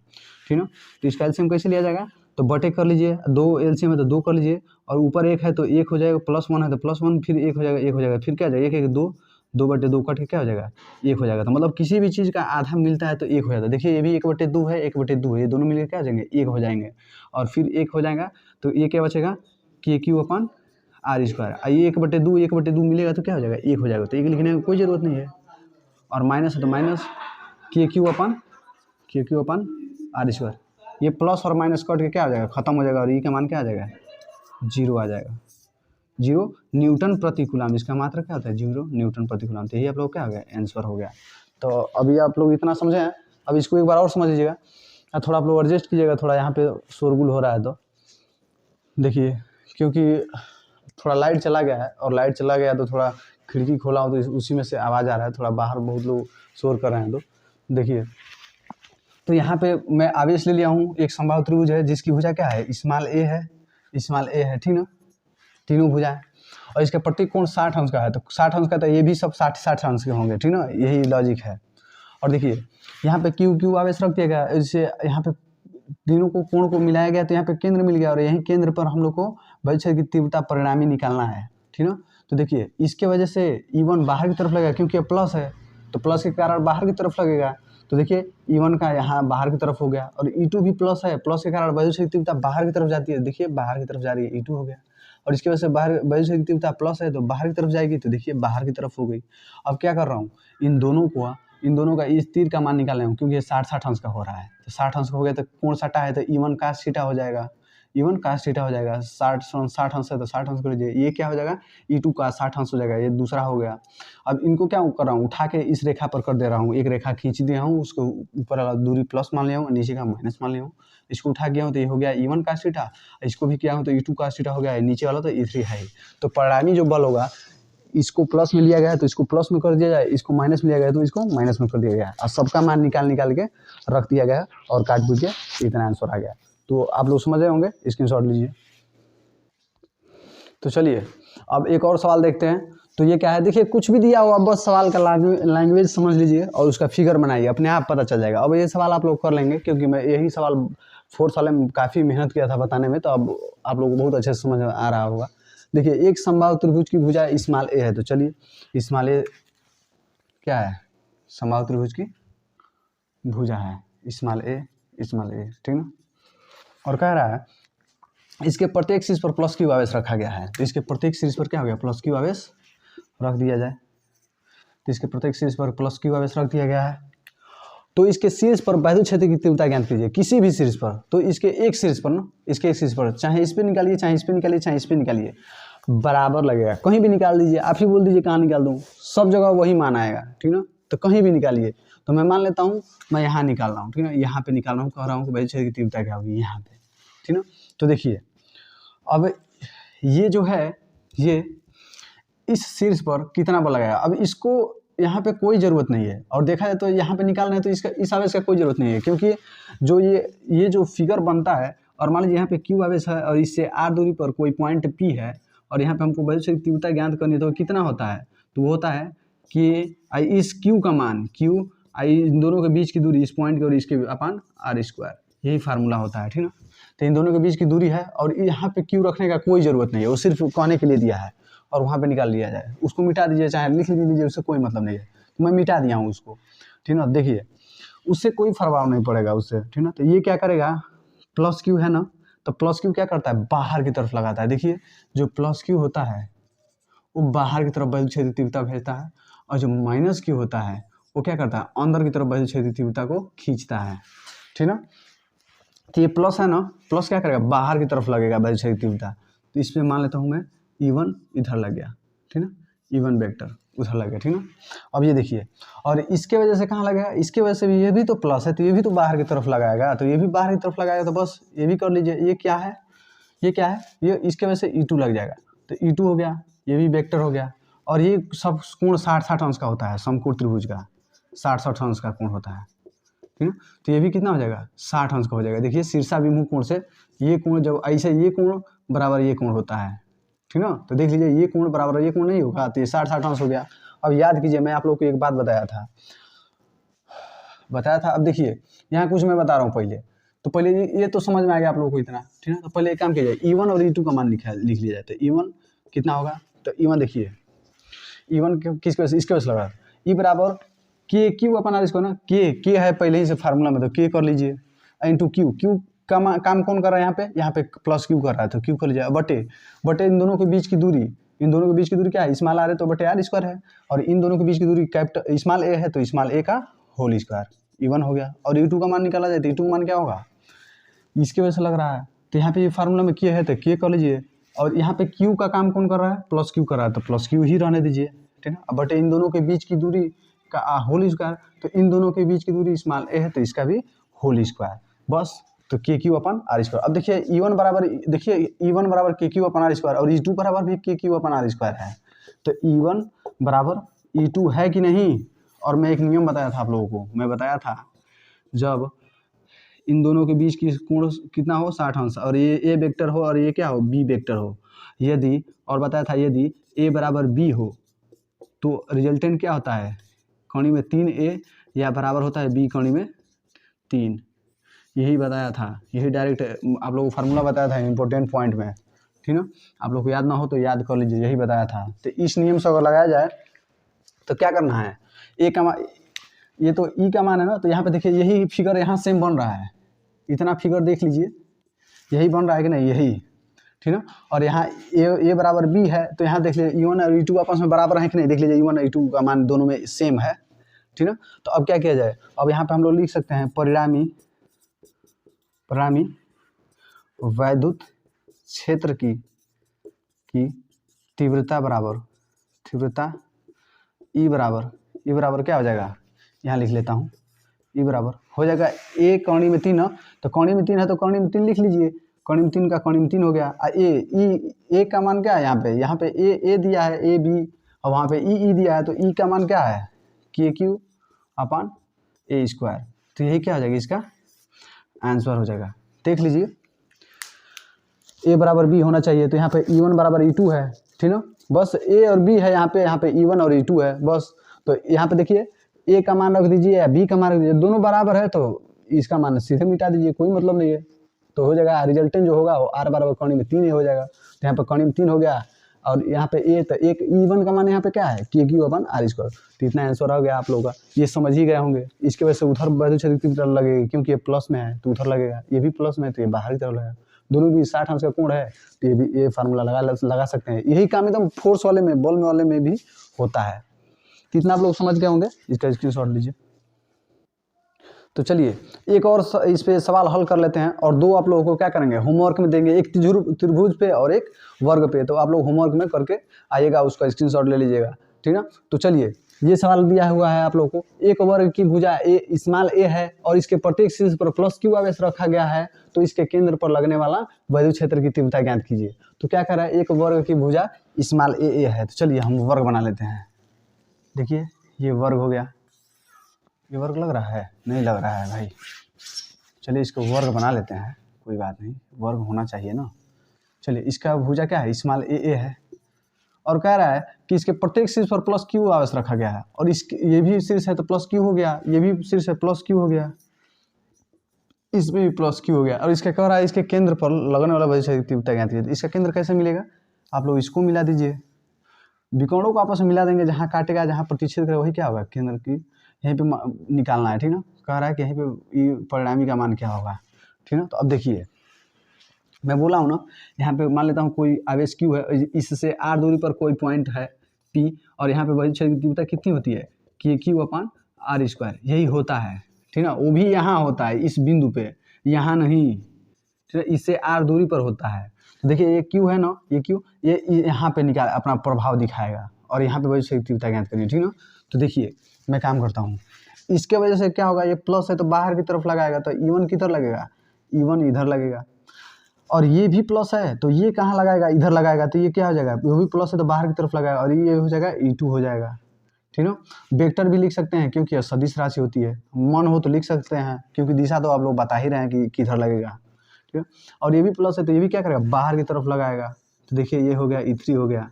ठीक है। तो इसका एलसीएम कैसे लिया जाएगा, तो बटे कर लीजिए, 2 एलसीएम है तो 2 कर लीजिए, और ऊपर 1 है तो 1 हो जाएगा, +1 है तो +1, फिर 1 हो जाएगा, 1 हो जाएगा, फिर क्या हो जाएगा 1 2, 2/2 कट के क्या हो जाएगा, 1 हो जाएगा। तो मतलब किसी भी चीज़ का आधा मिलता है तो 1 हो जाता है। देखिए ये भी 1/2 है, 1/2 है, ये दोनों मिलकर क्या हो जाएंगे, 1 हो जाएंगे, और फिर 1 हो जाएगा तो ये क्या बचेगा, KQ/R², ये 1/2 मिलेगा तो क्या हो जाएगा, 1 हो जाएगा, तो 1 लिखने की कोई ज़रूरत नहीं है, और माइनस है तो माइनस KQ/R², ये प्लस और माइनस कट के क्या हो जाएगा, खत्म हो जाएगा, और ई का मान क्या आ जाएगा, 0 आ जाएगा, 0 न्यूटन प्रति कूलम, इसका मात्रा क्या होता है, 0 न्यूटन प्रति कूलम। तो यही आप लोग क्या हो गया, आंसर हो गया। तो अभी आप लोग इतना समझे हैं, अब इसको एक बार और समझ लीजिएगा, थोड़ा आप लोग एडजस्ट कीजिएगा, थोड़ा यहाँ पे शोरगुल हो रहा है, तो देखिए क्योंकि थोड़ा लाइट चला गया है, और लाइट चला गया तो थोड़ा खिड़की खोला हो तो उसी में से आवाज़ आ रहा है, थोड़ा बाहर बहुत लोग शोर कर रहे हैं, तो देखिए तो यहाँ पे मैं आवेश ले लिया हूँ, एक समबाहु त्रिभुज है जिसकी भुजा क्या है, स्मॉल ए है, ठीक ना, तीनों भुजा है, और इसका प्रत्येक कोण 60 अंश का है, तो 60 अंश का, तो ये भी सब 60 अंश के होंगे, ठीक ना, यही लॉजिक है। और देखिए यहाँ पे क्यू आवेश रख दिया गया, इससे यहाँ पे तीनों को कोण को मिलाया गया, तो यहाँ पे केंद्र मिल गया, और यही केंद्र पर हम लोग को वैसे की तीव्रता परिणामी निकालना है, ठीक ना। तो देखिए इसके वजह से E1 बाहर की तरफ लगेगा, क्योंकि प्लस है तो प्लस के कारण बाहर की तरफ लगेगा, तो देखिए E1 का यहाँ बाहर की तरफ हो गया, और E2 भी प्लस है, प्लस के कारण वैसे की तीव्रता बाहर की तरफ जाती है, देखिए बाहर की तरफ जा रही है, E2 हो गया, और इसकी वजह से बाहर वैसे की तीव्रता प्लस है तो बाहर की तरफ जाएगी, तो देखिए बाहर की तरफ हो गई। अब क्या कर रहा हूँ, इन दोनों का इस तीर का मान निकाल रहा हूँ, क्योंकि ये 60 अंश का हो रहा है, तो 60 अंश का हो गया तो कोण 60 है तो E1 cos थीटा हो जाएगा, 60 अंश है तो 60 अंश कर लीजिए, ये क्या हो जाएगा, E2 का 60 अंश हो जाएगा, ये दूसरा हो गया। अब इनको क्या कर रहा हूँ, उठा के इस रेखा पर कर दे रहा हूँ, एक रेखा खींच दिया हूँ, उसको ऊपर वाला दूरी प्लस मान लिया हूँ, नीचे का माइनस मान लिया हूँ, इसको उठा गया हूँ तो ये हो गया E1 cos थीटा, इसको भी किया हूँ तो E2 cos थीटा हो गया, नीचे वाला तो E3 है। तो परिणामी जो बल होगा, इसको प्लस में लिया गया है तो इसको प्लस में कर दिया जाए, इसको माइनस में लिया गया है तो इसको माइनस में कर दिया गया है, और सबका मान निकाल के रख दिया गया और काट पीट के इतना आंसर आ गया। तो आप लोग समझ रहे होंगे, स्क्रीनशॉट लीजिए। तो चलिए अब एक और सवाल देखते हैं। तो ये क्या है, देखिए कुछ भी दिया हो, आप बस सवाल का लैंग्वेज समझ लीजिए और उसका फिगर बनाइए, अपने आप पता चल जाएगा। अब ये सवाल आप लोग कर लेंगे, क्योंकि मैं यही सवाल 4th वाले में काफ़ी मेहनत किया था बताने में, तो अब आप लोगों को बहुत अच्छे से समझ आ रहा होगा। देखिए एक समबाहु त्रिभुज की भुजा स्मॉल ए है, तो चलिए स्मॉल ए क्या है, समबाहु त्रिभुज की भुजा है स्मॉल ए, ठीक ना। और कह रहा है इसके प्रत्येक शीर्ष पर प्लस क्यू आवेश रखा गया है, तो इसके प्रत्येक शीर्ष पर क्या हो गया, प्लस क्यू आवेश रख दिया जाए। तो इसके प्रत्येक शीर्ष पर प्लस क्यू आवेश रख दिया गया है। तो इसके शीर्ष पर वैद्युत क्षेत्र की तीव्रता ज्ञात कीजिए, किसी भी शीर्ष पर। तो इसके एक शीर्ष पर ना, इसके एक शीर्ष पर चाहे इस पे निकालिए, चाहे इस पे निकालिए, चाहे इस पे निकालिए, बराबर लगेगा। कहीं भी निकाल दीजिए, आप ही बोल दीजिए कहाँ निकाल दूँ, सब जगह वही मान आएगा, ठीक ना। तो कहीं भी निकालिए, तो मैं मान लेता हूँ मैं यहाँ निकाल रहा हूँ, ठीक ना, यहाँ पे निकाल रहा हूँ, कह रहा हूँ कि वैद्युत क्षेत्र की तीव्रता क्या होगी यहाँ पे, ठीक ना। तो देखिए अब ये जो है, ये इस शीर्ष पर कितना बल लगाया, अब इसको यहाँ पे कोई ज़रूरत नहीं है, और देखा जाए तो यहाँ पे निकालना है तो इसका इस आवेश का कोई ज़रूरत नहीं है, क्योंकि जो ये जो फिगर बनता है, और मान लीजिए यहाँ पे क्यू आवेश है और इससे r दूरी पर कोई पॉइंट P है, और यहाँ पे हमको वैद्युत क्षेत्र की तीव्रता ज्ञात करनी है, तो कितना होता है, तो वो होता है कि इस क्यू का मान इन दोनों के बीच की दूरी, इस पॉइंट की और इसके अपान r², यही फार्मूला होता है, ठीक ना। तो इन दोनों के बीच की दूरी है, और यहाँ पे क्यू रखने का कोई ज़रूरत नहीं है, वो सिर्फ कहने के लिए दिया है, और वहाँ पे निकाल लिया जाए, उसको मिटा दीजिए, चाहे लिख लीजिए, उससे कोई मतलब नहीं है। तो मैं मिटा दिया हूँ उसको, ठीक ना। देखिए उससे कोई प्रभाव नहीं पड़ेगा उससे, ठीक ना। तो ये क्या करेगा, प्लस क्यू है ना, तो प्लस क्यू क्या करता है, बाहर की तरफ लगाता है। देखिए जो प्लस क्यू होता है वो बाहर की तरफ वैद्युत क्षेत्र तीव्रता भेजता है, और जो माइनस क्यू होता है वो क्या करता है, अंदर की तरफ वैद्युत क्षेत्र तीव्रता को खींचता है, ठीक ना। तो ये प्लस है ना, प्लस क्या करेगा, बाहर की तरफ लगेगा वैद्युत क्षेत्र तीव्रता। तो इसमें मान लेता हूँ मैं E1 इधर लग गया, ठीक ना, E1 वेक्टर उधर लग गया, ठीक ना। अब ये देखिए, और इसके वजह से कहाँ लगेगा, इसके वजह से भी ये भी तो प्लस है, तो ये भी तो बाहर की तरफ लगाएगा, तो ये भी बाहर की तरफ लगाएगा, तो बस ये भी कर लीजिए। ये क्या है, ये क्या है, ये इसके वजह से E2 लग जाएगा, तो E2 हो गया, ये भी वेक्टर हो गया। और ये सब कोण 60-60 अंश का होता है, समकोण त्रिभुज का 60-60 अंश का कोण होता है, ठीक है। तो ये भी कितना हो जाएगा, 60 अंश का हो जाएगा। देखिए शीर्षाभिमुख कोण से ये कोण जब ऐसे, ये कोण बराबर ये कोण होता है, ठीक ना। तो देख लीजिए ये कोण बराबर ये कोण नहीं होगा, तो ये 60-60 अंश हो गया। अब याद कीजिए, मैं आप लोग को एक बात बताया था। अब देखिए यहाँ कुछ मैं बता रहा हूँ पहले, तो पहले ये तो समझ में आ गया आप लोगों को इतना, ठीक है। तो पहले एक काम किया जाए, E1 और E2 का मान लिख लिया जाए। तो E1 कितना होगा, तो E1 देखिए, E1 किसकी वजह से, इसके वजह से लगा, E बराबर के क्यू अपन आर, इसको ना के है पहले ही से फार्मूला में, तो के कर लीजिए, इंटू क्यू का काम कौन कर रहा है, यहाँ पे प्लस क्यू कर रहा है, तो क्यू कर लीजिए, बटे इन दोनों के बीच की दूरी, क्या है, स्मॉल आर है तो बटे r² है, और इन दोनों के बीच की दूरी कैपिटल स्मॉल ए है, तो स्मॉल ए का होल स्क्वायर, E1 हो गया। और E2 का मान निकाला जाए, तो E2 का मान क्या होगा, इसके वजह से लग रहा है, तो यहाँ पे ये फार्मूला में के है, तो के कर लीजिए। और यहाँ पे क्यू का काम कौन कर रहा है, प्लस क्यू कर रहा है, तो प्लस क्यू ही रहने दीजिए, ठीक है। बटे इन दोनों के बीच की दूरी का होल स्क्वायर, तो इन दोनों के बीच की दूरी स्मॉल ए है, तो इसका भी होल स्क्वायर, बस। तो के क्यू अपन r²। अब देखिए E1 बराबर, देखिए E1 बराबर के क्यू अपन r², और E2 बराबर भी के क्यू अपन r² है। तो E1 बराबर E2 है कि नहीं। और मैं एक नियम बताया था आप लोगों को, मैं बताया था जब इन दोनों के बीच की कोण कितना हो, 60 अंश, और ये ए वेक्टर हो और ये क्या हो, बी वेक्टर हो, यदि, और बताया था यदि ए बराबर बी हो तो रिजल्टेंट क्या होता है, कौणी में 3a या बराबर होता है b कौणी में 3। यही बताया था, यही डायरेक्ट आप लोगों को फार्मूला बताया था इंपॉर्टेंट पॉइंट में, ठीक ना। आप लोग को याद ना हो तो याद कर लीजिए, यही बताया था। तो इस नियम से अगर लगाया जाए तो क्या करना है, ए का मान, ये तो ई का मान है ना, तो यहाँ पे देखिए यही फिगर यहाँ सेम बन रहा है, इतना फिगर देख लीजिए, यही बन रहा है कि नहीं, यही, ठीक ना। और यहाँ ए बराबर बी है, तो यहाँ देख लीजिए E1 और E2 आपस में बराबर है कि नहीं, देख लीजिए E1 और E2 का मान दोनों में सेम है, ठीक ना। तो अब क्या किया जाए, अब यहाँ पे हम लोग लिख सकते हैं परिणामी वैद्युत क्षेत्र की तीव्रता बराबर ई बराबर क्या हो जाएगा, यहाँ लिख लेता हूँ, ई बराबर हो जाएगा ए कौणी में 3 है, तो कौणी में 3 है तो कौणी में 3 लिख लीजिए, कौणी में 3 का कौणी में 3 हो गया। ए का मान क्या है, यहाँ पे ए दिया है, ए बी, और वहाँ पे ई दिया है, तो ई का मान क्या है, के क्यू अपन a²। तो यही क्या हो जाएगा, इसका आंसर हो जाएगा। देख लीजिए ए बराबर बी होना चाहिए, तो यहाँ पे E1 बराबर E2 है, ठीक ना। बस ए और बी है यहाँ पे E1 और E2 है बस। तो यहाँ पे देखिए ए का मान रख दीजिए या बी का मान रख दीजिए, दोनों बराबर है तो इसका मान सीधे मिटा दीजिए, कोई मतलब नहीं है। तो हो जाएगा रिजल्टेंट जो होगा वो आर बराबर कौणी में 3 ही हो जाएगा। तो यहाँ पे कौणी में 3 हो गया और यहाँ पे ए, तो एक E1 का मान यहाँ पे क्या है KQ/R²। तो इतना आंसर हो गया आप लोगों का, ये समझ ही गए होंगे। इसके वजह से उधर वैद्युत क्षेत्र की तरफ लगेगा क्योंकि ये प्लस में है तो उधर लगेगा, ये भी प्लस में है तो ये बाहर की तरफ लगेगा। दोनों भी 60 अंश का कोण है तो ये भी ये फार्मूला लगा सकते हैं। यही काम एकदम फोर्स वाले में, बॉल में वाले में भी होता है। कितना आप लोग समझ गए होंगे, इसका स्क्रीनशॉट लीजिए। तो चलिए एक और इस पे सवाल हल कर लेते हैं और दो आप लोगों को क्या करेंगे होमवर्क में देंगे, एक त्रिभुज पे और एक वर्ग पे। तो आप लोग होमवर्क में करके आइएगा, उसका स्क्रीनशॉट ले लीजिएगा, ठीक ना। तो चलिए ये सवाल दिया हुआ है आप लोगों को, एक वर्ग की भुजा ए स्मॉल ए है और इसके प्रत्येक शीर्ष पर प्लस क्यू आवेश रखा गया है, तो इसके केंद्र पर लगने वाला वैद्युत क्षेत्र की तीव्रता ज्ञात कीजिए। तो क्या कर रहा है, एक वर्ग की भुजा स्मॉल ए है। तो चलिए हम वर्ग बना लेते हैं। देखिए ये वर्ग हो गया, ये वर्ग लग रहा है, नहीं लग रहा है भाई। चलिए इसको वर्ग बना लेते हैं, कोई बात नहीं, वर्ग होना चाहिए ना। चलिए इसका भुजा क्या है, स्मॉल ए है और कह रहा है कि इसके प्रत्येक शीर्ष पर प्लस क्यू आवेश रखा गया है और इसके ये भी शीर्ष है तो प्लस क्यू हो गया, ये भी शीर्ष है प्लस क्यू हो गया, इसमें भी प्लस क्यू हो गया। और इसका कह रहा है इसके केंद्र पर लगने वाला वैद्युत क्षेत्र की तीव्रता ज्ञात कीजिए। इसका केंद्र कैसे मिलेगा, आप लोग इसको मिला दीजिए, विकर्णों को आपस में मिला देंगे, जहाँ काटेगा जहाँ प्रतिच्छेद करेगा वही क्या होगा, केंद्र की यहीं पे निकालना है, ठीक ना। कह रहा है कि यहीं पे परिणामी का मान क्या होगा, ठीक ना। तो अब देखिए मैं बोला हूँ ना, यहाँ पे मान लेता हूँ कोई आवेश क्यू है, इससे r दूरी पर कोई पॉइंट है P और यहाँ पे वैद्युत क्षेत्र की तीव्रता कितनी होती है KQ/R², यही होता है, ठीक ना। वो भी यहाँ होता है इस बिंदु पे, यहाँ नहीं, ठीक है, इससे r दूरी पर होता है। तो देखिए ये Q है ना, ये Q ये यहाँ पे निकाल अपना प्रभाव दिखाएगा और यहाँ पे वैद्युत क्षेत्र की तीव्रता ज्ञात करनी है, ठीक ना। तो देखिए मैं काम करता हूँ, इसके वजह से क्या होगा, ये प्लस है तो बाहर की तरफ लगाएगा तो E1 किधर लगेगा, E1 इधर लगेगा और ये भी प्लस है तो ये कहाँ लगाएगा, इधर लगाएगा, तो ये क्या हो जाएगा, वो भी प्लस है तो बाहर की तरफ लगाएगा और ये हो जाएगा E2 हो जाएगा, ठीक ना। वेक्टर भी लिख सकते हैं क्योंकि सदिश राशि होती है, मन हो तो लिख सकते हैं क्योंकि दिशा तो आप लोग बता ही रहे हैं कि किधर लगेगा, ठीक है। और ये भी प्लस है तो ये भी क्या करेगा, बाहर की तरफ लगाएगा। तो देखिए ये हो गया E3 हो गया,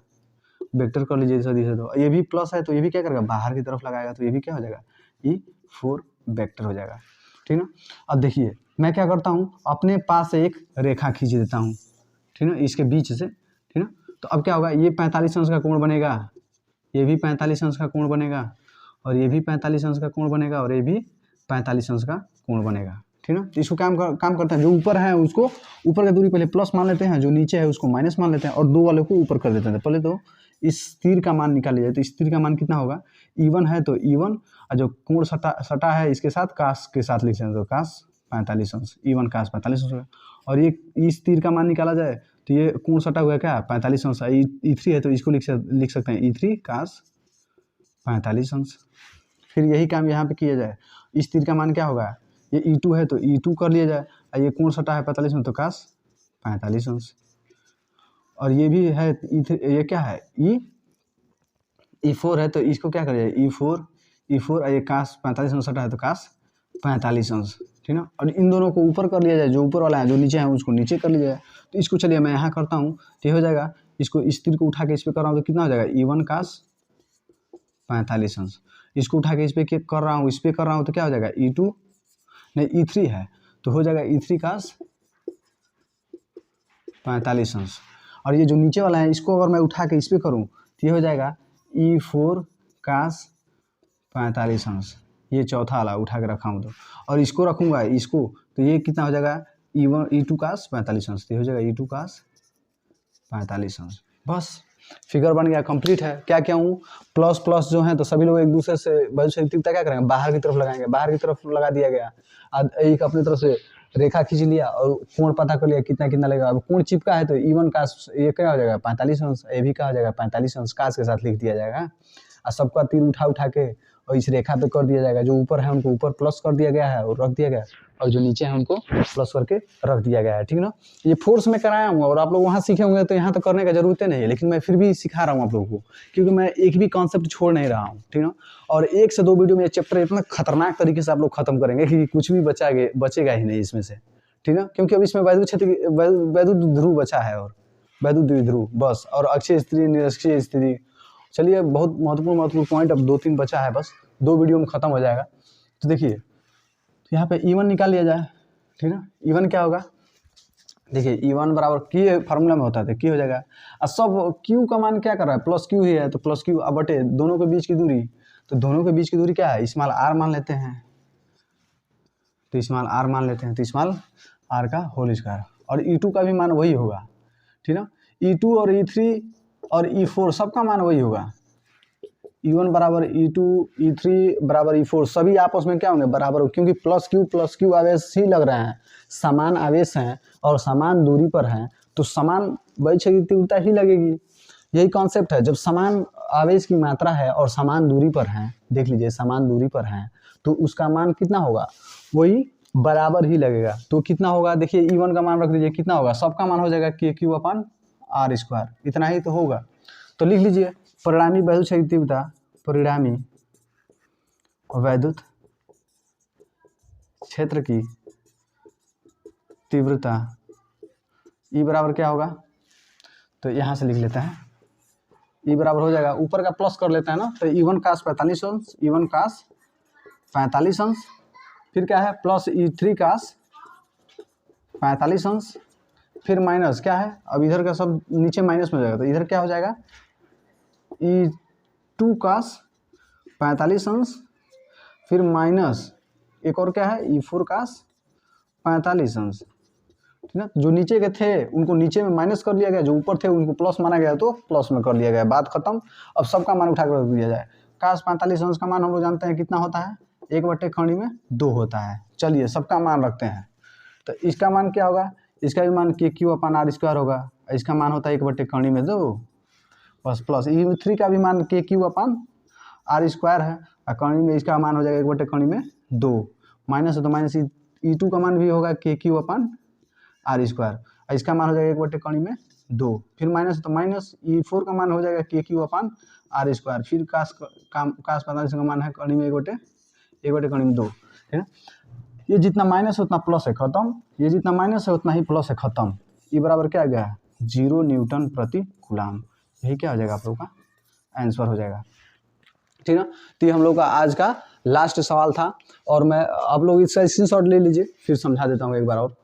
वेक्टर कर लीजिए सदिश है तो ये भी प्लस है तो ये भी क्या करेगा, बाहर की तरफ लगाएगा, तो ये भी क्या हो जाएगा E4 वेक्टर हो जाएगा, ठीक ना। अब देखिए मैं क्या करता हूँ, अपने पास एक रेखा खींच देता हूँ, ठीक ना, इसके बीच से, ठीक ना। तो अब क्या होगा, ये 45 अंश का कोण बनेगा, ये भी 45 अंश का कोण बनेगा और ये भी 45 अंश का कोण बनेगा और ये भी 45 अंश का कोण बनेगा, ठीक ना। तो इसको काम करते हैं, जो ऊपर है उसको ऊपर का दूरी पहले प्लस मान लेते हैं, जो नीचे है उसको माइनस मान लेते हैं और दो वाले को ऊपर कर देते हैं। पहले तो इस तीर का मान निकाल लिया जाए, तो इस तीर का मान कितना होगा, E1 है तो E1 और जो कोण सटा है इसके साथ कास के साथ लिख सकते हैं, तो कास 45 अंश, E1 कास 45 अंश होगा। और ये इस तीर का मान निकाला जाए तो ये कोण सटा हुआ है क्या, 45 अंश, E3 है तो इसको लिख सकते हैं E3 कास 45 अंश। फिर यही काम यहाँ पे किया जाए, इस तीर का मान क्या होगा, ये E2 है तो E2 कर लिया जाए और ये कोण सटा है 45 अंश तो कास 45 अंश। और ये भी है ये क्या है E4 है तो इसको क्या करिए E4 और ये कास 45 अंश सटा है तो कास 45 अंश, ठीक ना। और इन दोनों को ऊपर कर लिया जाए, जो ऊपर वाला है जो नीचे है उसको नीचे कर लिया जाए। तो इसको चलिए मैं यहाँ करता हूँ तो ये हो जाएगा, इसको इस तीर को उठा के इस पर कर रहा हूँ तो कितना हो जाएगा E1 कास 45 अंश, इसको उठा के इस पर कर रहा हूँ, इस पर कर रहा हूँ तो क्या हो जाएगा E2 नहीं E3 है तो हो जाएगा E3 कास 45 अंश। और ये जो नीचे वाला है इसको अगर मैं उठा के इस पर करूँ तो ये हो जाएगा E4 कास 45 अंश, ये चौथा वाला उठा के रखा हूँ तो, और इसको रखूँगा इसको तो ये कितना हो जाएगा E2 कास 45 अंश, तो हो जाएगा E2 कास 45 अंश। बस फिगर बन गया, कंप्लीट है। क्या क्या हूँ, प्लस प्लस जो है तो सभी लोग एक दूसरे से वैद्युत क्षेत्र की तीव्रता क्या करेंगे, बाहर की तरफ लगाएंगे, बाहर की तरफ लगा दिया गया। एक अपनी तरफ से रेखा खींच लिया और कोण पता कर लिया कितना कितना लगेगा। अब कोण चिपका है तो E1 कास ये क्या हो जाएगा 45 अंश, ये भी क्या हो जाएगा 45 अंश, कास के साथ लिख दिया जाएगा और सबका तीर उठा के और इस रेखा पे कर दिया जाएगा। जो ऊपर है उनको ऊपर प्लस कर दिया गया है और रख दिया गया और जो नीचे है उनको प्लस करके रख दिया गया है, ठीक ना। ये फोर्स में कराया हूँ और आप लोग वहाँ सीखे होंगे तो यहाँ तो करने का जरूरत नहीं है, लेकिन मैं फिर भी सिखा रहा हूँ आप लोगों को क्योंकि मैं एक भी कॉन्सेप्ट छोड़ नहीं रहा हूँ, ठीक ना। और 1 से 2 वीडियो में ये चैप्टर इतना खतरनाक तरीके से आप लोग खत्म करेंगे कि कुछ भी बचेगा ही नहीं इसमें से, ठीक ना। क्योंकि अब इसमें वैद्युत क्षेत्र वैद्युत ध्रुव बचा है और वैद्युत द्विध्रुव बस, और अक्षीय स्थिति निरक्षीय स्थिति। चलिए बहुत महत्वपूर्ण पॉइंट अब 2-3 बचा है, बस 2 वीडियो में खत्म हो जाएगा। तो देखिए यहाँ पे E1 निकाल लिया जाए, ठीक है। E1 क्या होगा, देखिए E1 बराबर Q फार्मूला में होता है, तो Q हो जाएगा। और सब Q का मान क्या कर रहा है, प्लस Q ही है, तो प्लस Q अब बटे दोनों के बीच की दूरी, तो दोनों के बीच की दूरी क्या है, स्मॉल r मान लेते हैं, तो स्मॉल r मान लेते हैं, तो स्मॉल r का होल स्क्वायर। और E2 का भी मान वही होगा, ठीक ना। E2 और E3 और E4 सबका मान वही होगा। E1 बराबर E2, E3 बराबर E4 सभी आपस में क्या होंगे, बराबर, क्योंकि प्लस Q आवेश ही लग रहे हैं, समान आवेश हैं और समान दूरी पर हैं, तो समान वैध की तीव्रता ही लगेगी। यही कॉन्सेप्ट है, जब समान आवेश की मात्रा है और समान दूरी पर हैं, देख लीजिए समान दूरी पर हैं, तो उसका मान कितना होगा, वही बराबर ही लगेगा। तो कितना होगा, देखिए E1 का मान रख दीजिए, कितना होगा, सबका मान हो जाएगा KQ/r², इतना ही तो होगा। तो लिख लीजिए परिणामी वैद्युत क्षेत्र तीव्रता, परिणामी वैद्युत क्षेत्र की तीव्रता E बराबर क्या होगा, तो यहाँ से लिख लेते हैं, E बराबर हो जाएगा, ऊपर का प्लस कर लेते हैं ना, तो E1 cos 45 अंश, E1 cos 45 अंश, फिर क्या है प्लस E3 cos 45 अंश, फिर माइनस क्या है, अब इधर का सब नीचे माइनस में हो जाएगा, तो इधर क्या हो जाएगा E2 cos 45 अंश, फिर माइनस एक और क्या है E4 cos 45 अंश, ठीक है। जो नीचे के थे उनको नीचे में माइनस कर लिया गया, जो ऊपर थे उनको प्लस माना गया तो प्लस में कर लिया गया, बात खत्म। अब सबका मान उठा कर रख दिया जाए। cos 45 अंश का मान हम लोग जानते हैं कितना होता है, 1/2 होता है। चलिए सबका मान रखते हैं, तो इसका मान क्या होगा, इसका भी मान KQ/r² होगा, इसका मान होता है 1/2 बस, प्लस E3 का भी मान KQ/r² है, और कणी में इसका मान हो जाएगा 1/2, माइनस है तो माइनस E2 का मान भी होगा KQ/r², इसका मान हो जाएगा 1/2, फिर माइनस तो माइनस E4 का मान हो जाएगा KQ/r², फिर cos 45 का मान है कणी में 1/2, ठीक है। ये जितना माइनस है उतना प्लस है, खत्म, ये जितना माइनस है उतना ही प्लस है, खत्म। ये बराबर क्या आ गया, 0 न्यूटन प्रति कूलाम, यही क्या हो जाएगा आप लोग का आंसर हो जाएगा, ठीक है। तो ये हम लोग का आज का लास्ट सवाल था, और मैं आप लोग इसका स्क्रीनशॉट ले लीजिए, फिर समझा देता हूँ एक बार और।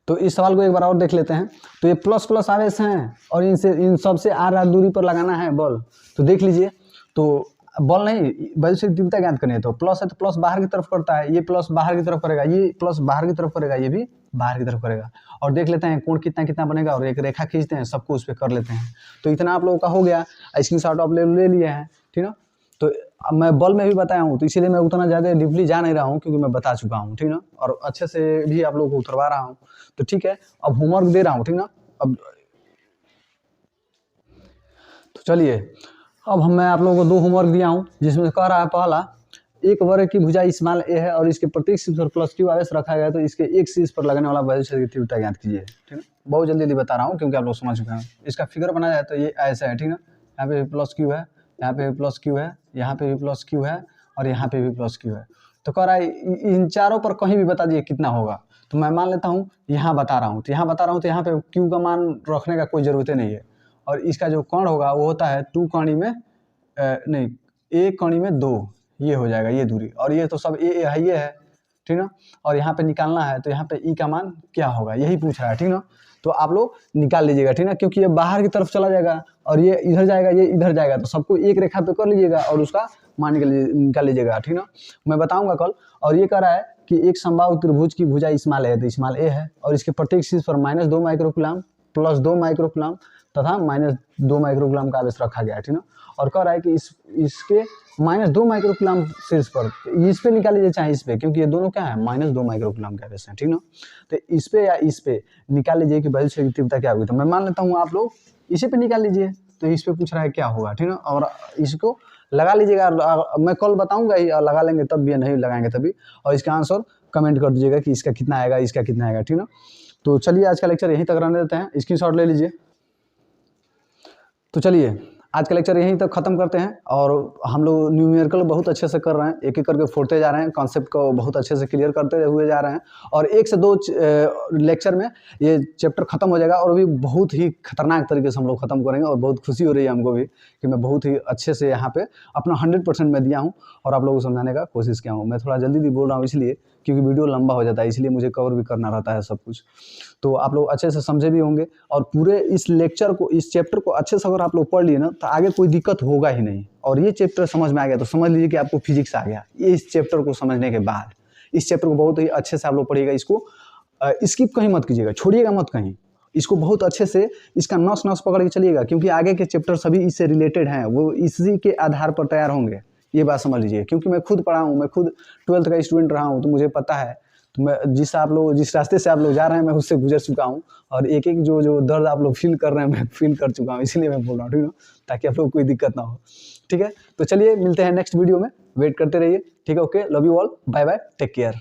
तो इस सवाल को एक बार और देख लेते हैं। तो ये प्लस प्लस आवेश हैं और इन सबसे r दूरी पर लगाना है बल, तो देख लीजिए, तो बल नहीं वैद्युत क्षेत्र तीव्रता ज्ञात करनी है, तो प्लस है तो प्लस बाहर की तरफ करता है, ये प्लस बाहर की तरफ करेगा, ये प्लस बाहर की तरफ करेगा, ये भी बाहर की तरफ करेगा। और देख लेते हैं कोण कितना कितना बनेगा, और एक रेखा खींचते हैं, सबको उस पर कर लेते हैं। तो इतना आप लोगों का हो गया, स्क्रीनशॉट आप ले लिए हैं, ठीक है। तो मैं बल में भी बताया हूँ, तो इसीलिए मैं उतना ज़्यादा डीपली जा नहीं रहा हूँ, क्योंकि मैं बता चुका हूँ, ठीक ना, और अच्छे से भी आप लोगों को उतरवा रहा हूँ। तो ठीक है, अब होमवर्क दे रहा हूँ, ठीक ना। अब तो चलिए, अब मैं आप लोगों को 2 होमवर्क दिया हूँ, जिसमें कह रहा है पहला, एक वर्ग की भुजा स्मॉल a है और इसके प्रत्येक शीर्ष पर प्लस Q आवेश रखा गया है, तो इसके एक शीर्ष पर लगने वाला वैद्युत क्षेत्र की तीव्रता ज्ञात कीजिए, ठीक है। बहुत जल्दी बता रहा हूँ, क्योंकि आप लोग समझ चुके हैं। इसका फिगर बनाया जाए तो ये ऐसा है, ठीक ना, यहाँ पे भी प्लस Q है, यहाँ पे भी प्लस Q है, यहाँ पे भी प्लस Q है, और यहाँ पे भी प्लस Q है। तो कह रहा है इन चारों पर कहीं भी बता दीजिए कितना होगा, तो मैं मान लेता हूँ यहाँ बता रहा हूँ, तो यहाँ बता रहा हूँ, तो यहाँ पे Q का मान रखने का कोई ज़रूरत नहीं है। और इसका जो कण होगा वो होता है 2 कणी में नहीं, 1 कणी में 2, ये हो जाएगा ये दूरी, और ये तो सब ए है, ये है, ठीक ना। और यहाँ पे निकालना है, तो यहाँ पे ई का मान क्या होगा, यही पूछ रहा है, ठीक ना। तो आप लोग निकाल लीजिएगा, ठीक ना, क्योंकि ये बाहर की तरफ चला जाएगा और ये इधर जाएगा, ये इधर जाएगा, तो सबको एक रेखा पे कर लीजिएगा और उसका मान निकाल लीजिएगा, ठीक ना। मैं बताऊंगा कल। और ये कह रहा है कि एक समबाहु त्रिभुज की भुजा स्मॉल है, तो स्मॉल ए है, और इसके प्रत्येक शीर्ष पर -2 माइक्रोकूलम, +2 माइक्रोकूलम तथा -2 माइक्रोकूलम का आवेश रखा गया है, ठीक ना। और कह रहा है कि इसके -2 माइक्रोकूलम शीर्ष पर, इस पे निकाल लीजिए चाहे इस पे, क्योंकि ये दोनों क्या है -2 माइक्रोकूलम के आवेश हैं, ठीक ना। तो इस पे या इस पे निकाल लीजिए कि वैद्युत क्षेत्र की तीव्रता क्या होगी। तो मैं मान लेता हूँ आप लोग इसी पे निकाल लीजिए, तो इस पे पूछ रहा है क्या होगा, ठीक ना। और इसको लगा लीजिएगा, मैं कल बताऊंगा ही, और लगा लेंगे तब भी, नहीं लगाएंगे तभी। और इसका आंसर कमेंट कर दीजिएगा कि इसका कितना आएगा, इसका कितना आएगा, ठीक ना। तो चलिए आज का लेक्चर यहीं तक रहने देते हैं, स्क्रीनशॉट ले लीजिए। तो चलिए आज का लेक्चर यहीं तक ख़त्म करते हैं। और हम लोग न्यूमेरिकल बहुत अच्छे से कर रहे हैं, एक एक करके फोड़ते जा रहे हैं, कॉन्सेप्ट को बहुत अच्छे से क्लियर करते हुए जा रहे हैं। और 1 से 2 लेक्चर में ये चैप्टर ख़त्म हो जाएगा और भी बहुत ही खतरनाक तरीके से हम लोग ख़त्म करेंगे। और बहुत खुशी हो रही है हमको भी कि मैं बहुत ही अच्छे से यहाँ पे अपना 100% मैं दिया हूँ और आप लोगों को समझाने का कोशिश किया हूँ। मैं थोड़ा जल्दी बोल रहा हूँ इसलिए क्योंकि वीडियो लंबा हो जाता है, इसलिए मुझे कवर भी करना रहता है सब कुछ। तो आप लोग अच्छे से समझे भी होंगे और पूरे इस लेक्चर को, इस चैप्टर को अच्छे से अगर आप लोग पढ़ लिए ना तो आगे कोई दिक्कत होगा ही नहीं। और ये चैप्टर समझ में आ गया तो समझ लीजिए कि आपको फिजिक्स आ गया। ये इस चैप्टर को समझने के बाद इस चैप्टर को बहुत ही अच्छे से आप लोग पढ़िएगा। इसको स्किप कहीं मत कीजिएगा, छोड़िएगा मत कहीं। इसको बहुत अच्छे से इसका नस नस पकड़ के चलिएगा क्योंकि आगे के चैप्टर सभी इससे रिलेटेड हैं, वो इसी के आधार पर तैयार होंगे। ये बात समझ लीजिए क्योंकि मैं खुद पढ़ा हूँ, मैं खुद 12th का स्टूडेंट रहा हूँ, तो मुझे पता है। तो मैं जिस रास्ते से आप लोग जा रहे हैं मैं उससे गुजर चुका हूँ और एक एक जो दर्द आप लोग फील कर रहे हैं मैं फील कर चुका हूँ, इसलिए मैं बोल रहा हूँ, ठीक है, ताकि आप लोग कोई दिक्कत ना हो। ठीक है, तो चलिए मिलते हैं नेक्स्ट वीडियो में, वेट करते रहिए। ठीक है, okay, love you all, bye bye, take care.